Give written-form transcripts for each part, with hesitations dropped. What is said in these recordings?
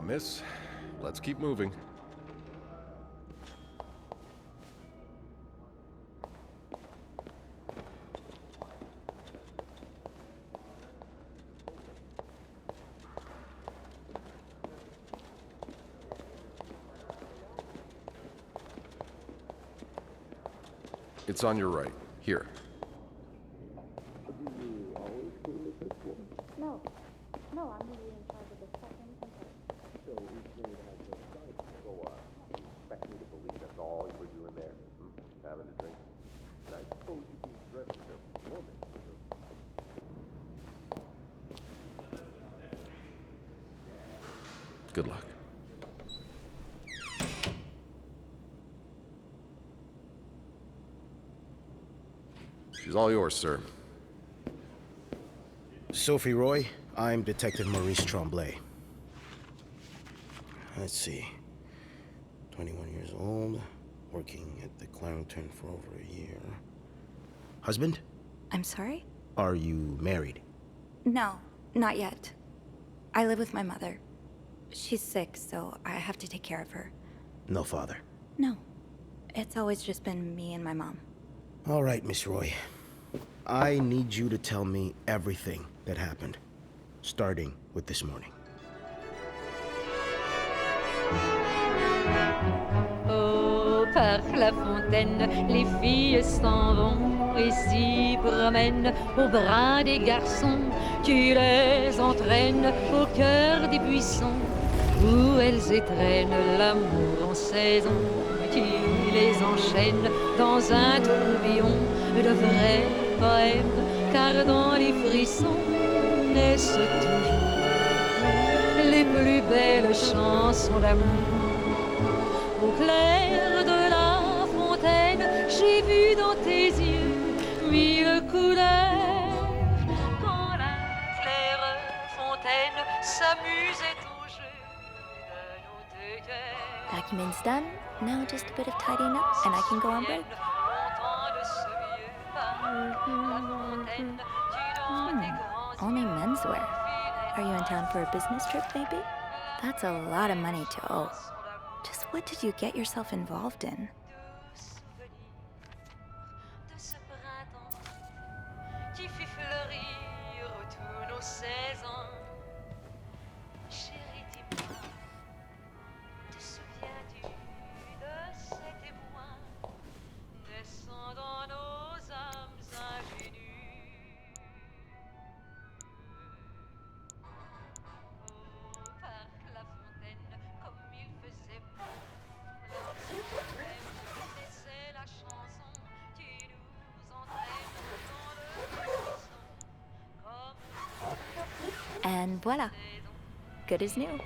on, miss. Let's keep moving. It's on your right. Here. No. No, I'm usually in charge of the second and third. So each unit has their site. So, you expect me to believe that's all you were doing there? Having a drink? And I suppose you'd be dressed as a woman. Good luck. She's all yours, sir. Sophie Roy, I'm Detective Maurice Tremblay. Let's see. 21 years old, working at the Clarendon for over a year. Husband? I'm sorry? Are you married? No, not yet. I live with my mother. She's sick, so I have to take care of her. No father? No. It's always just been me and my mom. All right, Miss Roy. I need you to tell me everything that happened, starting with this morning. Au parc La Fontaine, les filles s'en vont et s'y promènent au bras des garçons. Tu les entraînes au cœur des buissons où elles étrennent l'amour en saison. Tu les enchaînes dans un tourbillon de vrais poèmes, car dans les frissons naissent toujours les plus belles chansons d'amour. Au clair de la fontaine, j'ai vu dans tes yeux mille couleurs. Quand la claire fontaine s'amusait au jeu de nos deux cœurs. Vacuuming's done. Now just a bit of tidying up and I can go on break. Only menswear. Are you in town for a business trip, maybe? That's a lot of money to owe. Just what did you get yourself involved in? And voila, good as new.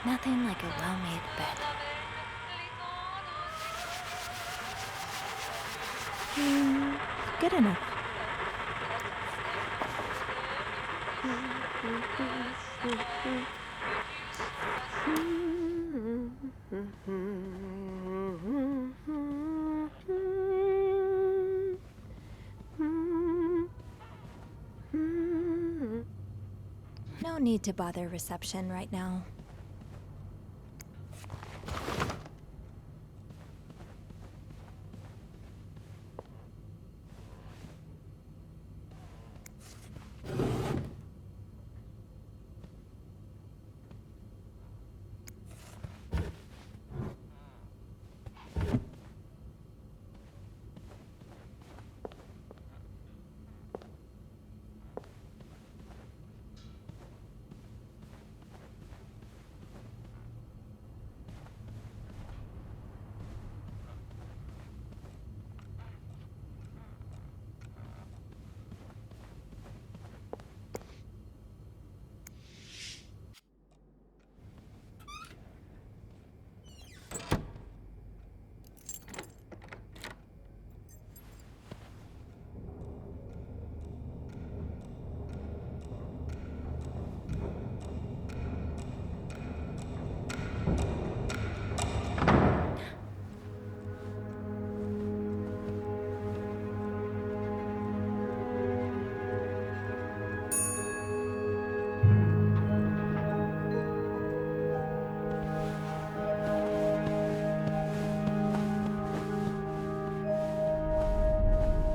Nothing like a well-made bed. Good enough. don't need to bother reception right now.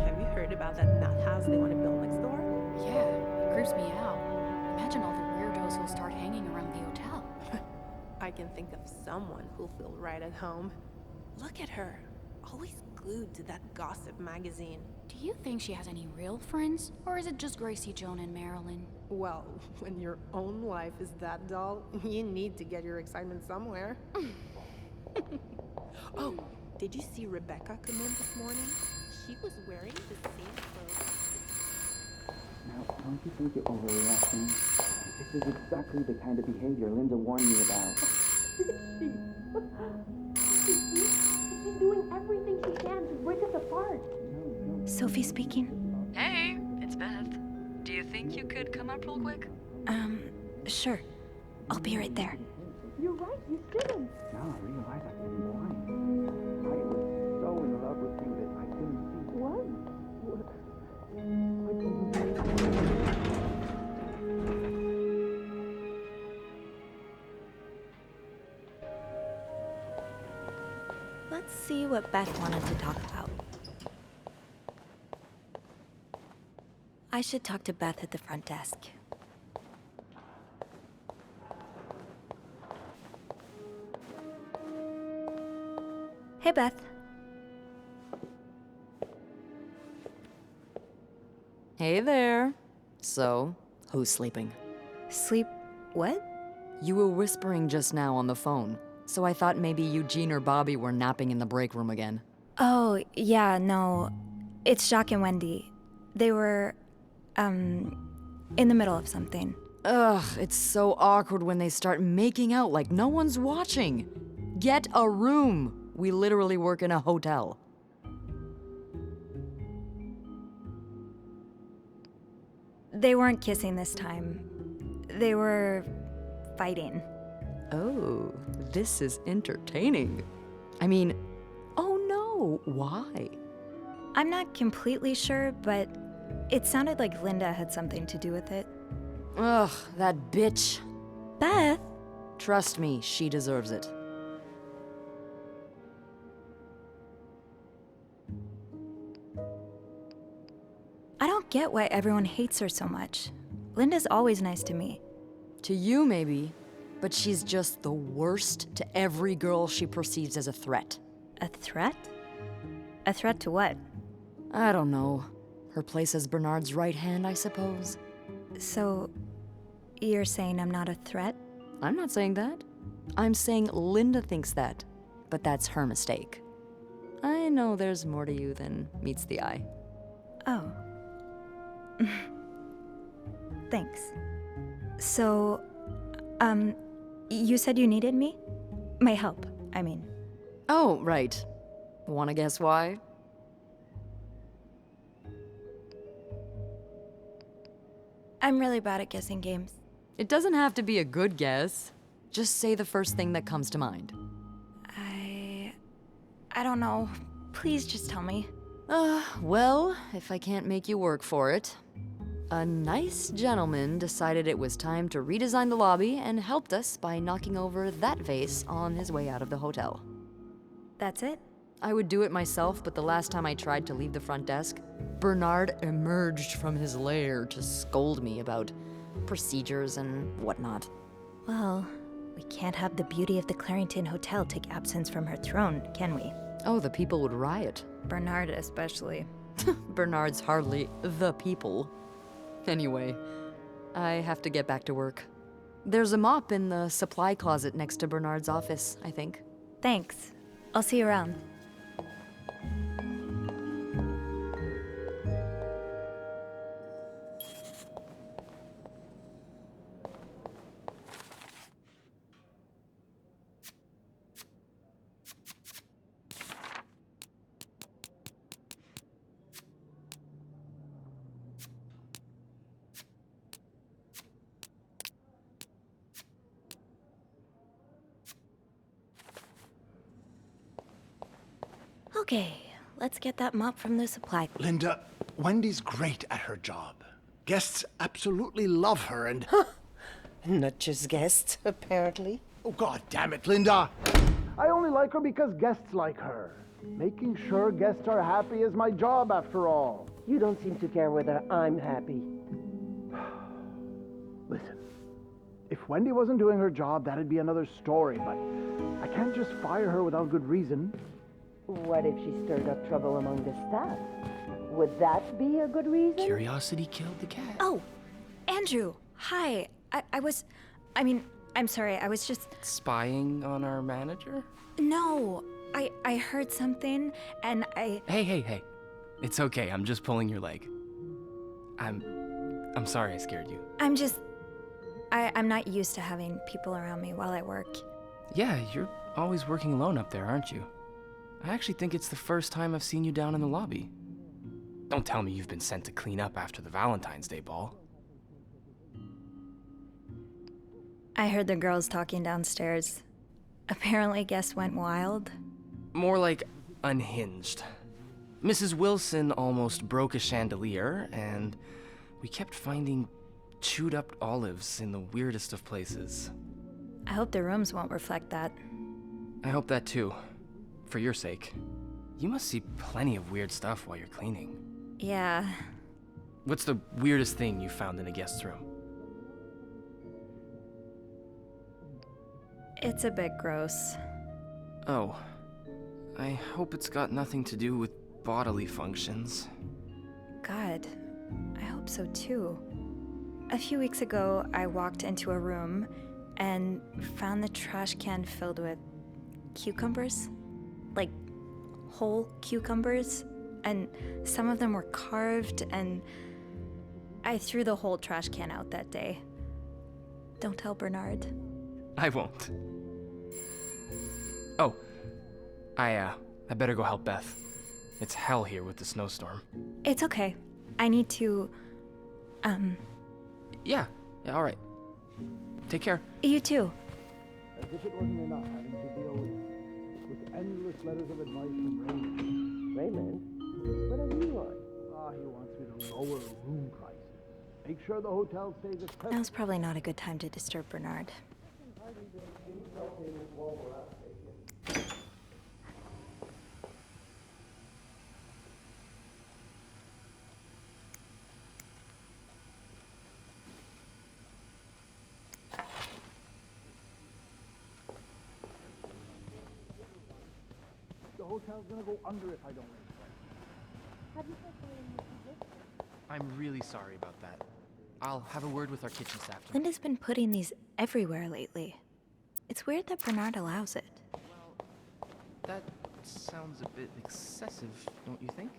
Have you heard about that nut house they want to build next door? Yeah, it creeps me out. Imagine all the weirdos who'll start hanging around the hotel. I can think of someone who'll feel right at home. Look at her, always glued to that gossip magazine. Do you think she has any real friends? Or is it just Gracie, Joan, and Marilyn? Well, when your own life is that dull, you need to get your excitement somewhere. Oh, did you see Rebecca come in this morning? She was wearing the same clothes. Now, don't you think you're overreacting? This is exactly the kind of behavior Linda warned me about. She's doing everything she can to break us apart. Sophie speaking. Hey, it's Beth. Do you think you could come up real quick? Sure. I'll be right there. You're right, you shouldn't. Now I realize I've been blind. I was so in love with you that I couldn't see. What? Let's see what Beth wanted to talk about. I should talk to Beth at the front desk. Hey, Beth. Hey there. So, who's sleeping? Sleep what? You were whispering just now on the phone, so I thought maybe Eugene or Bobby were napping in the break room again. Oh, yeah, no. It's Jacques and Wendy. They were, in the middle of something. Ugh, it's so awkward when they start making out like no one's watching. Get a room. We literally work in a hotel. They weren't kissing this time. They were fighting. Oh, this is entertaining. I mean, oh no, why? I'm not completely sure, but it sounded like Linda had something to do with it. Ugh, that bitch. Beth? Trust me, she deserves it. I don't get why everyone hates her so much. Linda's always nice to me. To you, maybe, but she's just the worst to every girl she perceives as a threat. A threat? A threat to what? I don't know. Her place as Bernard's right hand, I suppose. So, you're saying I'm not a threat? I'm not saying that. I'm saying Linda thinks that, but that's her mistake. I know there's more to you than meets the eye. Oh. Thanks. So, you said you needed me? My help, I mean. Oh, right. Wanna guess why? I'm really bad at guessing games. It doesn't have to be a good guess. Just say the first thing that comes to mind. I don't know. Please just tell me. Well, if I can't make you work for it. A nice gentleman decided it was time to redesign the lobby and helped us by knocking over that vase on his way out of the hotel. That's it? I would do it myself, but the last time I tried to leave the front desk, Bernard emerged from his lair to scold me about procedures and whatnot. Well, we can't have the beauty of the Clarington Hotel take absence from her throne, can we? Oh, the people would riot. Bernard especially. Bernard's hardly the people. Anyway, I have to get back to work. There's a mop in the supply closet next to Bernard's office, I think. Thanks. I'll see you around. Okay, let's get that mop from the supply. Linda, Wendy's great at her job. Guests absolutely love her and... Not just guests, apparently. Oh, God damn it, Linda! I only like her because guests like her. Making sure guests are happy is my job, after all. You don't seem to care whether I'm happy. Listen, if Wendy wasn't doing her job, that'd be another story, but I can't just fire her without good reason. What if she stirred up trouble among the staff? Would that be a good reason? Curiosity killed the cat. Oh, Andrew, hi. I'm sorry, I was just... Spying on our manager? No, I heard something, and I... Hey. It's okay, I'm just pulling your leg. I'm sorry I scared you. I'm not used to having people around me while I work. Yeah, you're always working alone up there, aren't you? I actually think it's the first time I've seen you down in the lobby. Don't tell me you've been sent to clean up after the Valentine's Day ball. I heard the girls talking downstairs. Apparently guests went wild. More like unhinged. Mrs. Wilson almost broke a chandelier, and we kept finding chewed up olives in the weirdest of places. I hope the rooms won't reflect that. I hope that too. For your sake. You must see plenty of weird stuff while you're cleaning. Yeah. What's the weirdest thing you found in a guest's room? It's a bit gross. Oh. I hope it's got nothing to do with bodily functions. God, I hope so too. A few weeks ago, I walked into a room and found the trash can filled with cucumbers. Like, whole cucumbers. And some of them were carved, and I threw the whole trash can out that day. Don't tell Bernard. I won't. Oh. I better go help Beth. It's hell here with the snowstorm. It's okay. I need to, Yeah, all right. Take care. You too. As if it wasn't enough having to deal with endless letters of advice from Raymond. Raymond? What are you on? He wants me to lower room prices. Make sure the hotel stays as present. Now's probably not a good time to disturb Bernard. The hotel's gonna go under if I don't raise prices. I'm really sorry about that. I'll have a word with our kitchen staff. Linda's been putting these everywhere lately. It's weird that Bernard allows it. Well, that sounds a bit excessive, don't you think?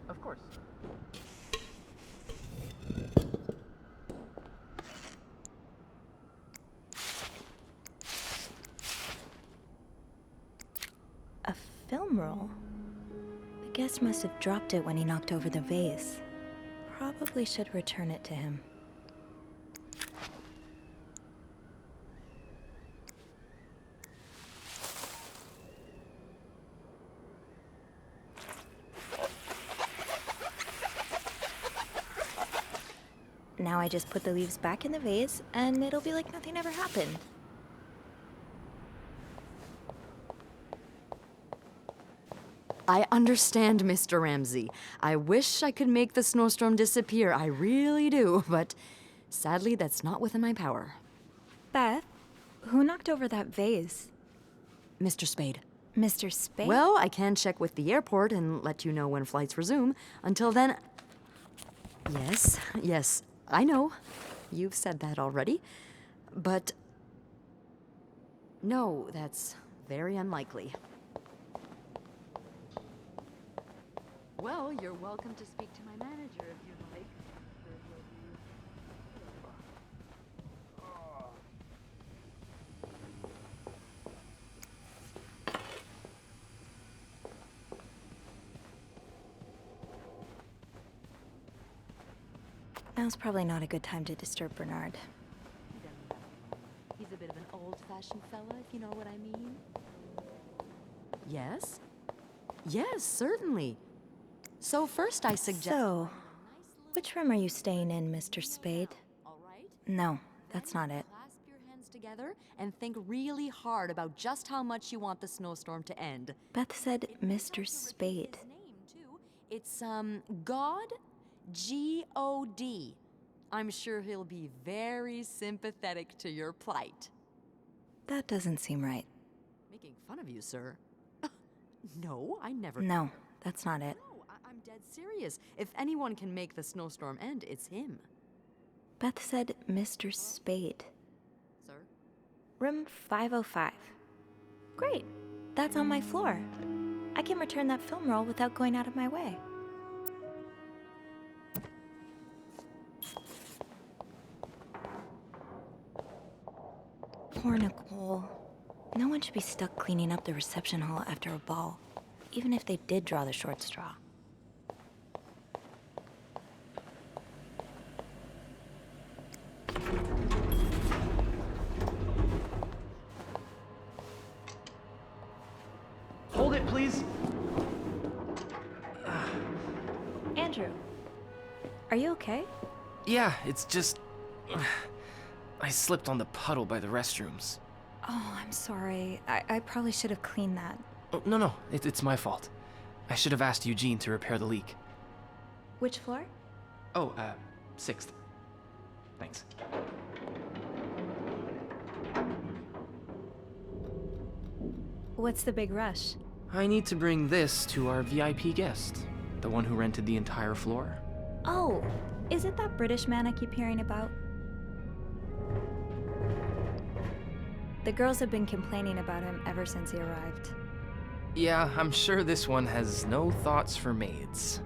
Of course. A film roll? The guest must have dropped it when he knocked over the vase. Probably should return it to him. Now I just put the leaves back in the vase, and it'll be like nothing ever happened. I understand, Mr. Ramsey. I wish I could make the snowstorm disappear. I really do, but sadly, that's not within my power. Beth, who knocked over that vase? Mr. Spade. Mr. Spade? Well, I can check with the airport and let you know when flights resume. Until then... Yes, I know. You've said that already. But... no, that's very unlikely. Well, you're welcome to speak to my manager if you'd like. Now's probably not a good time to disturb Bernard. He's a bit of an old-fashioned fella, if you know what I mean. Yes? Yes, certainly. So first I suggest... So, which room are you staying in, Mr. Spade? No, that's not it. Clasp your hands together and think really hard about just how much you want the snowstorm to end. Beth said Mr. Spade. It's, God? G-O-D. I'm sure he'll be very sympathetic to your plight. That doesn't seem right. Making fun of you, sir. No, I never... No, that's not it. No, I'm dead serious. If anyone can make the snowstorm end, it's him. Beth said Mr. Spade. Sir? Room 505. Great. That's on my floor. I can return that film roll without going out of my way. Poor Nicole. No one should be stuck cleaning up the reception hall after a ball, even if they did draw the short straw. Hold it, please. Andrew, are you okay? Yeah, it's just... I slipped on the puddle by the restrooms. Oh, I'm sorry. I probably should have cleaned that. Oh, no, it's my fault. I should have asked Eugene to repair the leak. Which floor? Oh, 6th. Thanks. What's the big rush? I need to bring this to our VIP guest, the one who rented the entire floor. Oh, is it that British man I keep hearing about? The girls have been complaining about him ever since he arrived. Yeah, I'm sure this one has no thoughts for maids.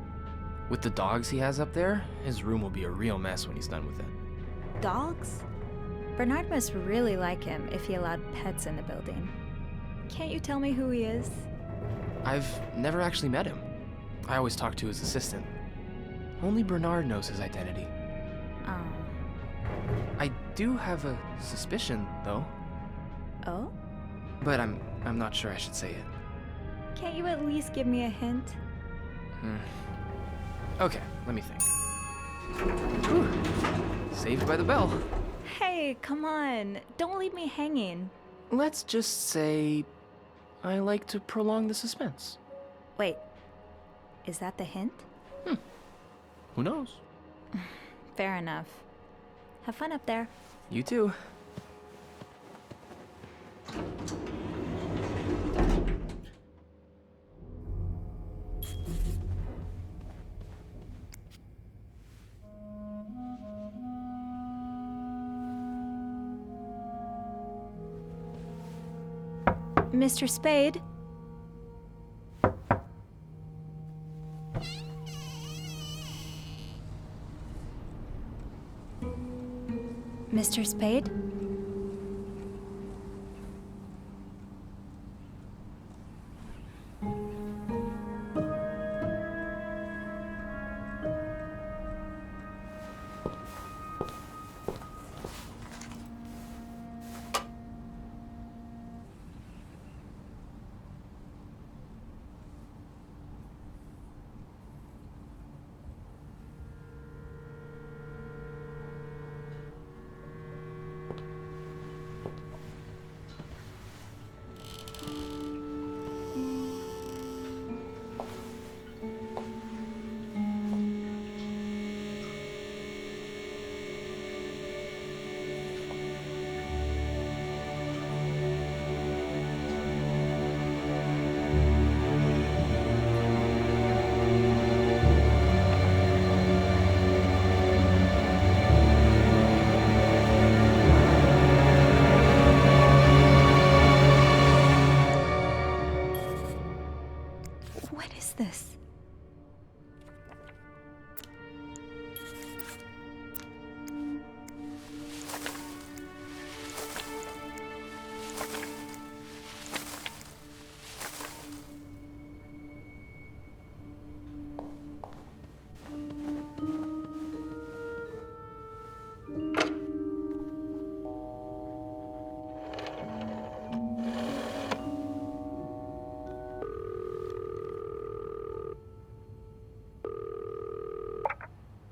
With the dogs he has up there, his room will be a real mess when he's done with it. Dogs? Bernard must really like him if he allowed pets in the building. Can't you tell me who he is? I've never actually met him. I always talk to his assistant. Only Bernard knows his identity. Oh. I do have a suspicion, though. Oh? But I'm not sure I should say it. Can't you at least give me a hint? Okay, let me think. Whew. Saved by the bell. Hey, come on. Don't leave me hanging. Let's just say I like to prolong the suspense. Wait, is that the hint? Who knows? Fair enough. Have fun up there. You too. Mr. Spade? Mr. Spade?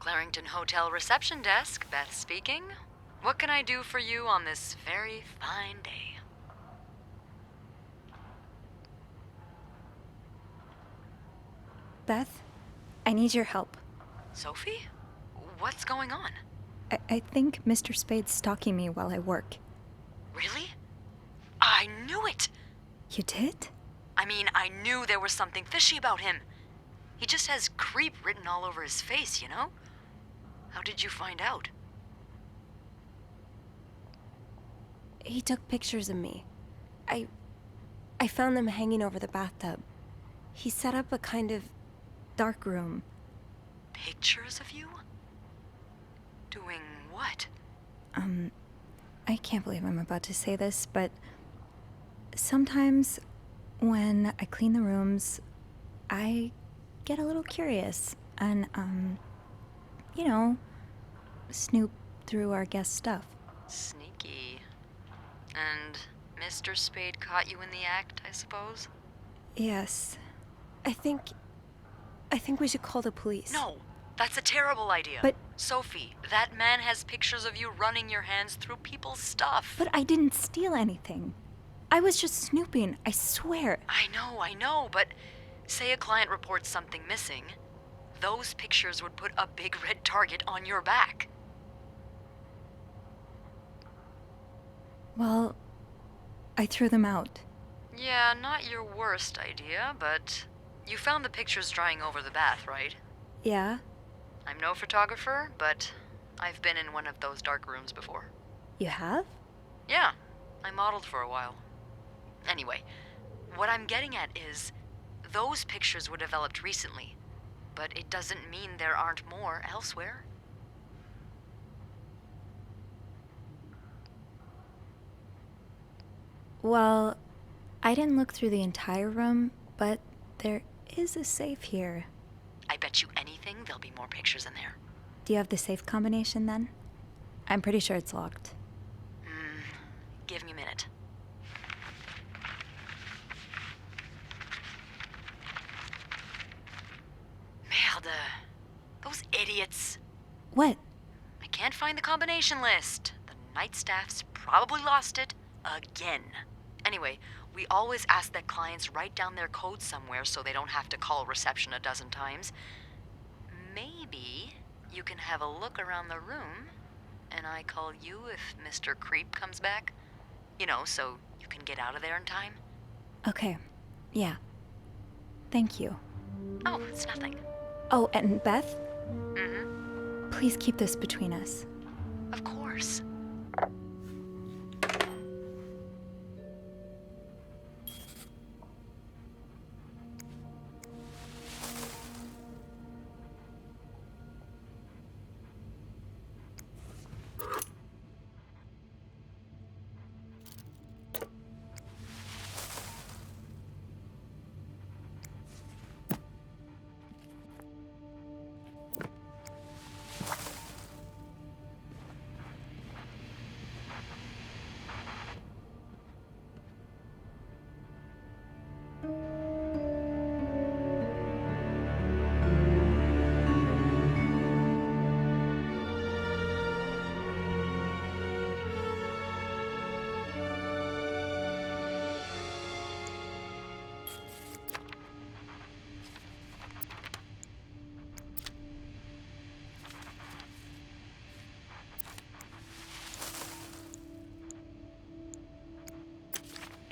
Clarington Hotel reception desk, Beth speaking. What can I do for you on this very fine day? Beth, I need your help. Sophie? What's going on? I think Mr. Spade's stalking me while I work. Really? I knew it! You did? I mean, I knew there was something fishy about him. He just has creep written all over his face, you know? How did you find out? He took pictures of me. I found them hanging over the bathtub. He set up a kind of dark room. Pictures of you? Doing what? I can't believe I'm about to say this, but sometimes when I clean the rooms, I get a little curious and, you know, snoop through our guest stuff. Sneaky. And Mr. Spade caught you in the act, I suppose? Yes. I think we should call the police. No, that's a terrible idea. But Sophie, that man has pictures of you running your hands through people's stuff. But I didn't steal anything. I was just snooping, I swear. I know, but say a client reports something missing, those pictures would put a big red target on your back. Well, I threw them out. Yeah, not your worst idea, but you found the pictures drying over the bath, right? Yeah? I'm no photographer, but I've been in one of those dark rooms before. You have? Yeah, I modeled for a while. Anyway, what I'm getting at is, those pictures were developed recently, but it doesn't mean there aren't more elsewhere. Well, I didn't look through the entire room, but there is a safe here. I bet you anything there'll be more pictures in there. Do you have the safe combination then? I'm pretty sure it's locked. Give me a minute. Merde. Those idiots. What? I can't find the combination list. The night staff's probably lost it again. Anyway, we always ask that clients write down their code somewhere so they don't have to call reception a dozen times. Maybe you can have a look around the room, and I call you if Mr. Creep comes back. You know, so you can get out of there in time. Okay. Yeah. Thank you. Oh, it's nothing. Oh, and Beth? Mm-hmm. Please keep this between us. Of course.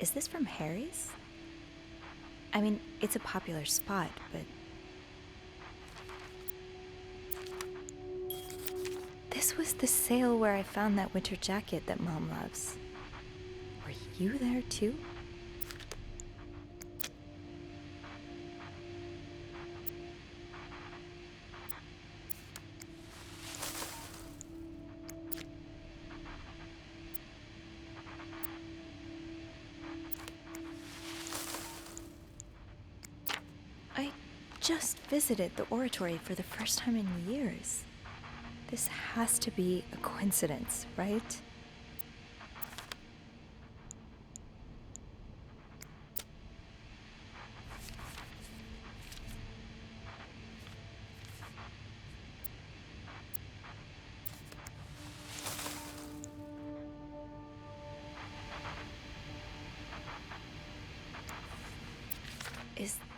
Is this from Harry's? I mean, it's a popular spot, but... This was the sale where I found that winter jacket that Mom loves. Were you there too? I just visited the oratory for the first time in years. This has to be a coincidence, right?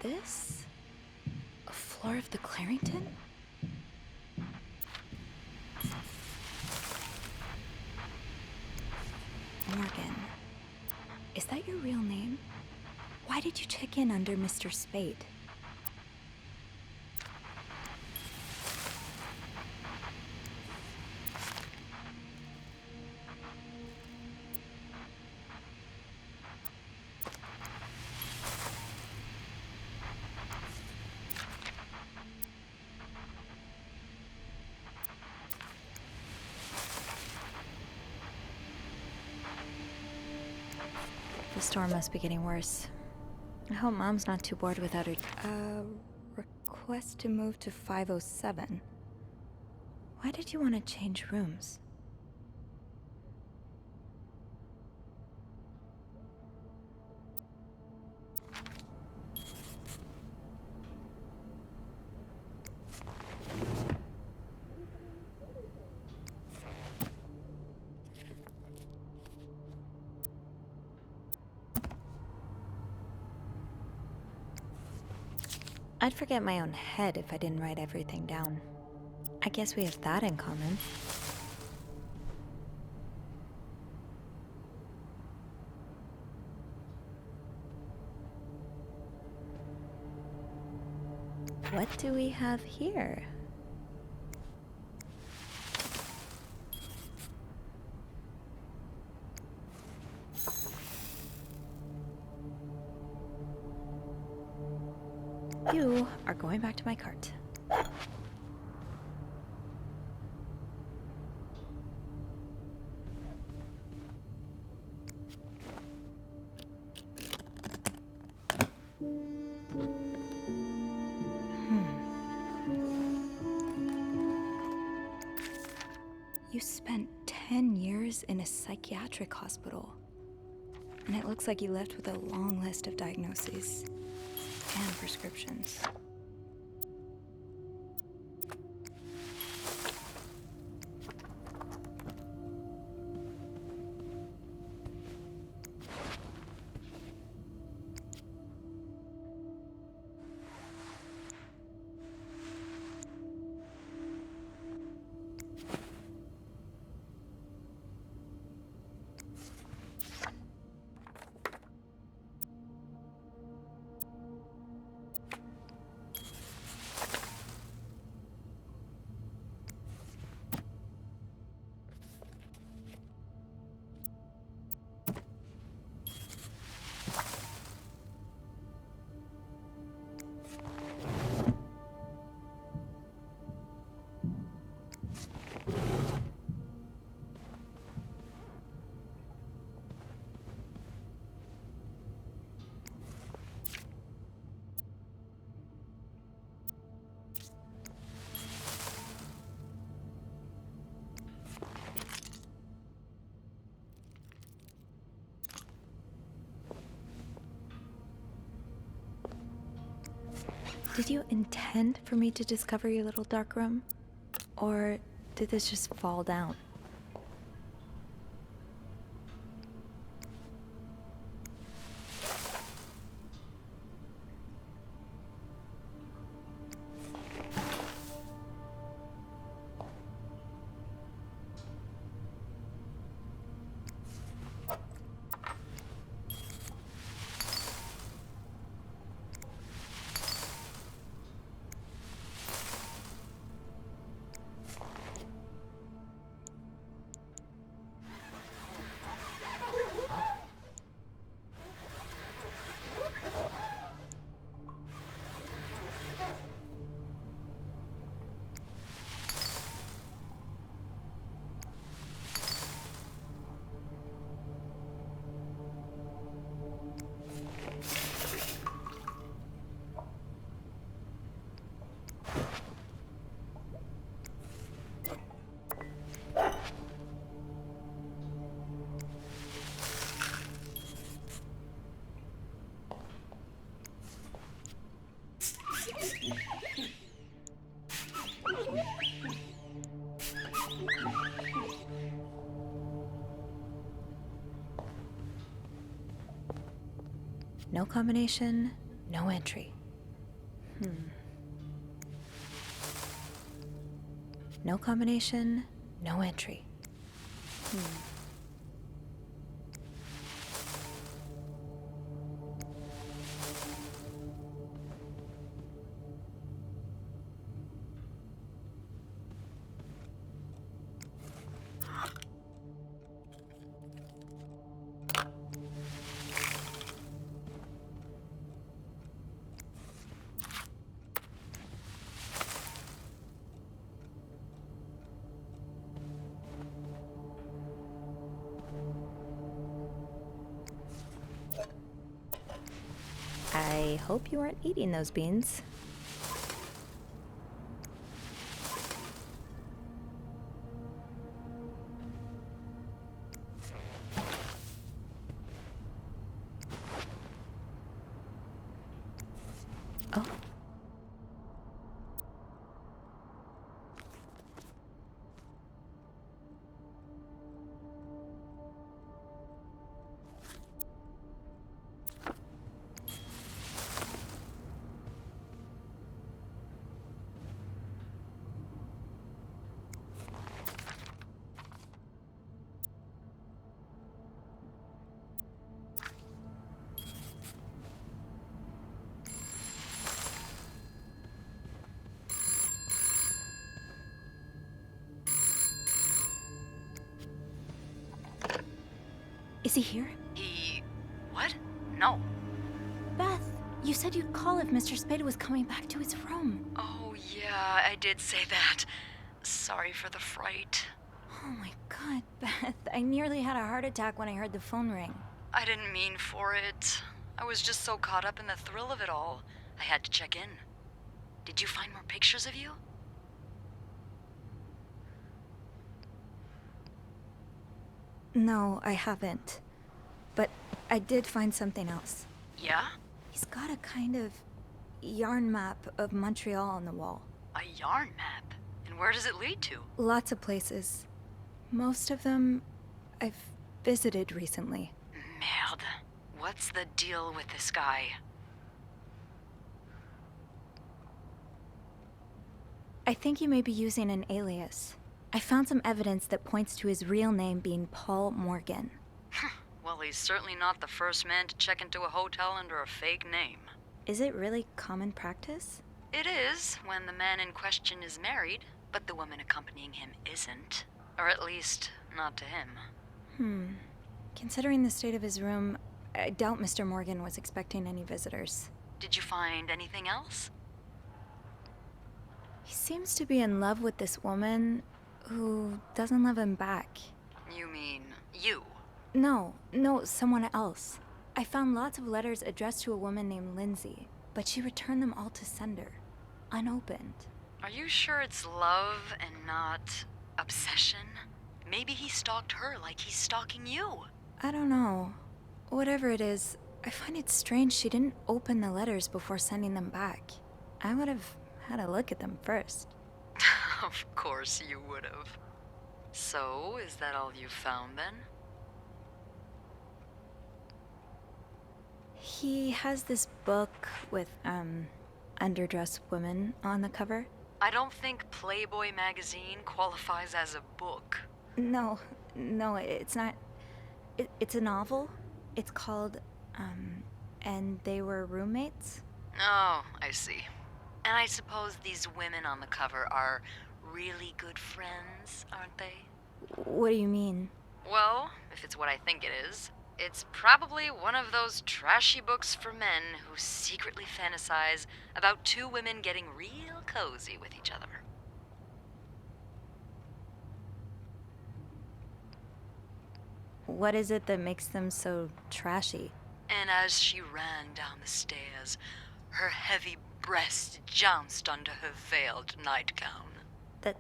this a floor of the Clarington? Morgan, is that your real name? Why did you check in under Mr. Spade? The storm must be getting worse. I hope Mom's not too bored without her. Request to move to 507. Why did you want to change rooms? I'd forget my own head if I didn't write everything down. I guess we have that in common. What do we have here? You are going back to my cart. You spent 10 years in a psychiatric hospital. And it looks like you left with a long list of diagnoses and prescriptions. Did you intend for me to discover your little dark room? Or did this just fall down? No combination, no entry. No combination, no entry. I hope you aren't eating those beans. Oh. Is he here? What? No. Beth, you said you'd call if Mr. Spade was coming back to his room. Oh, yeah, I did say that. Sorry for the fright. Oh my god, Beth. I nearly had a heart attack when I heard the phone ring. I didn't mean for it. I was just so caught up in the thrill of it all. I had to check in. Did you find more pictures of you? No, I haven't. But I did find something else. Yeah? He's got a kind of yarn map of Montreal on the wall. A yarn map? And where does it lead to? Lots of places. Most of them I've visited recently. Merde. What's the deal with this guy? I think he may be using an alias. I found some evidence that points to his real name being Paul Morgan. Well, he's certainly not the first man to check into a hotel under a fake name. Is it really common practice? It is, when the man in question is married, but the woman accompanying him isn't. Or at least, not to him. Considering the state of his room, I doubt Mr. Morgan was expecting any visitors. Did you find anything else? He seems to be in love with this woman who doesn't love him back. You mean you? No, someone else. I found lots of letters addressed to a woman named Lindsay, but she returned them all to sender, unopened. Are you sure it's love and not obsession? Maybe he stalked her like he's stalking you. I don't know. Whatever it is, I find it strange she didn't open the letters before sending them back. I would have had a look at them first. Of course you would have. So, is that all you found then? He has this book with, underdressed women on the cover. I don't think Playboy magazine qualifies as a book. No, it's not. It's a novel. It's called, And They Were Roommates. Oh, I see. And I suppose these women on the cover are really good friends, aren't they? What do you mean? Well, if it's what I think it is, it's probably one of those trashy books for men who secretly fantasize about two women getting real cozy with each other. What is it that makes them so trashy? And as she ran down the stairs, her heavy breast jounced under her veiled nightgown. That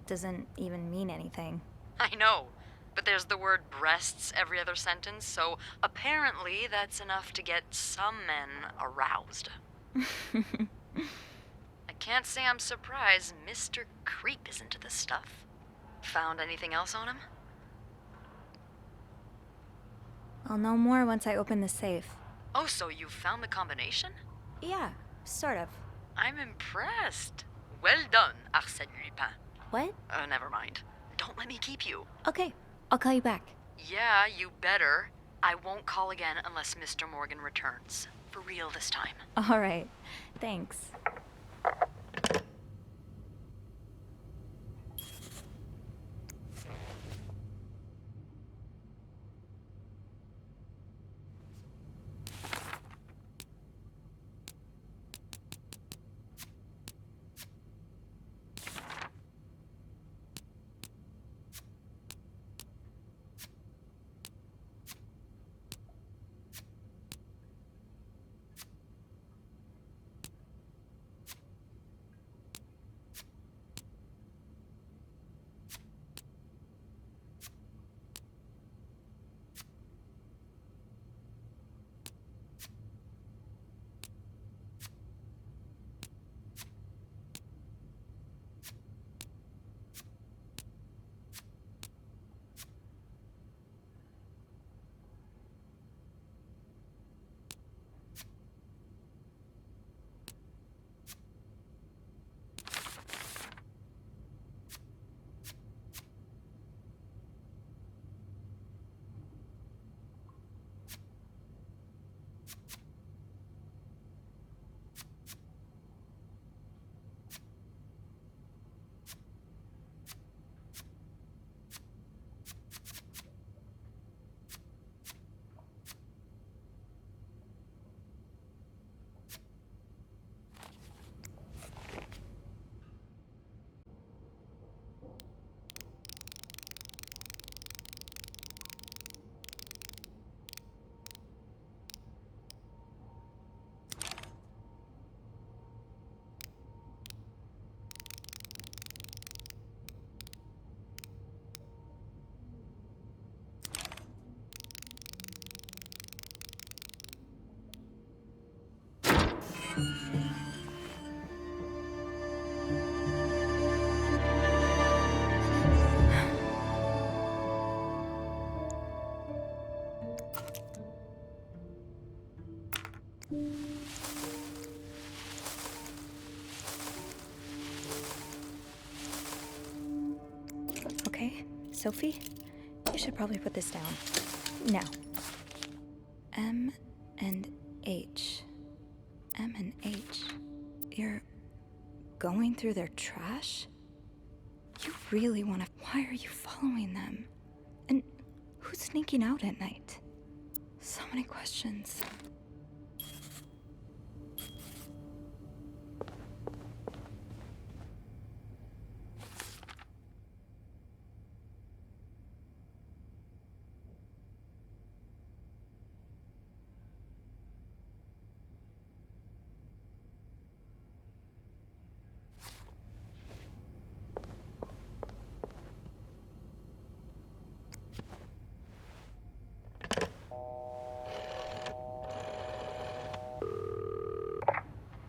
doesn't even mean anything. I know, but there's the word breasts every other sentence, so apparently that's enough to get some men aroused. I can't say I'm surprised Mr. Creep is into this stuff. Found anything else on him? I'll know more once I open the safe. Oh, so you found the combination? Yeah, sort of. I'm impressed. Well done, Arsène Lupin. What? Never mind. Don't let me keep you. Okay, I'll call you back. Yeah, you better. I won't call again unless Mr. Morgan returns. For real this time. All right, thanks. Okay, Sophie, you should probably put this down. Now. M and H. M and H. You're going through their trash? You really want to... Why are you following them? And who's sneaking out at night? So many questions.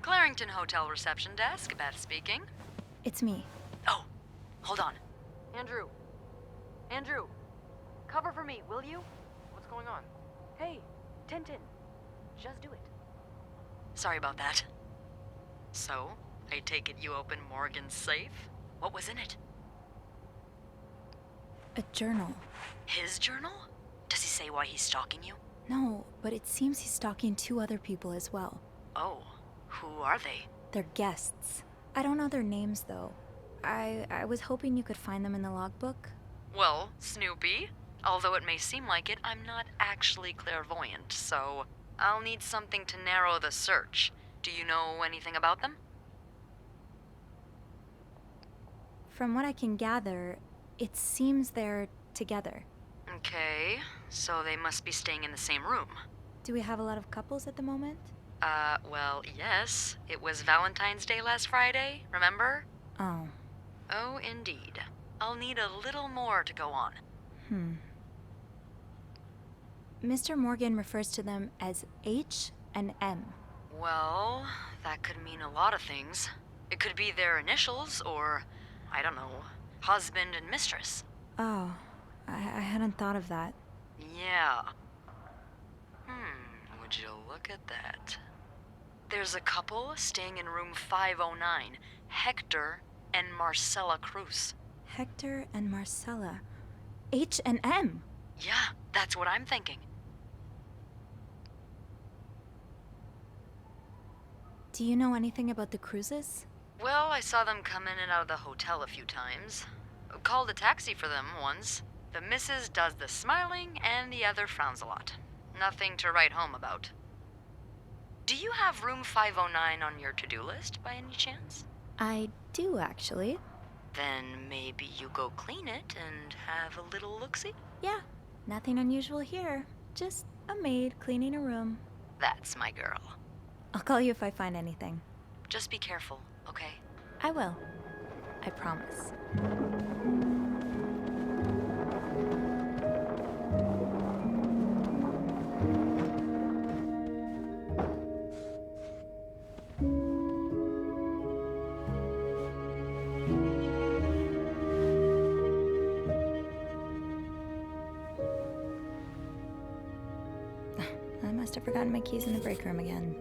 Clarington Hotel reception desk, Beth speaking. It's me. Oh, hold on. Andrew. Andrew. Cover for me, will you? What's going on? Hey, Tintin. Just do it. Sorry about that. So, I take it you opened Morgan's safe? What was in it? A journal. His journal? Does he say why he's stalking you? No, but it seems he's stalking 2 other people as well. Oh, who are they? They're guests. I don't know their names, though. I was hoping you could find them in the logbook. Well, Snoopy, although it may seem like it, I'm not actually clairvoyant, so I'll need something to narrow the search. Do you know anything about them? From what I can gather, it seems they're together. Okay, so they must be staying in the same room. Do we have a lot of couples at the moment? Well, yes. It was Valentine's Day last Friday, remember? Oh. Oh, indeed. I'll need a little more to go on. Mr. Morgan refers to them as H and M. Well, that could mean a lot of things. It could be their initials, or, I don't know, husband and mistress. Oh, I hadn't thought of that. Yeah. Would you look at that? There's a couple staying in room 509, Hector and Marcella Cruz. Hector and Marcella. H&M. Yeah, that's what I'm thinking. Do you know anything about the cruises? Well, I saw them come in and out of the hotel a few times. Called a taxi for them once. The missus does the smiling and the other frowns a lot. Nothing to write home about. Do you have room 509 on your to-do list by any chance? I do, actually. Then maybe you go clean it and have a little look-see? Yeah, nothing unusual here. Just a maid cleaning a room. That's my girl. I'll call you if I find anything. Just be careful, okay? I will. I promise. I must have forgotten my keys in the break room again.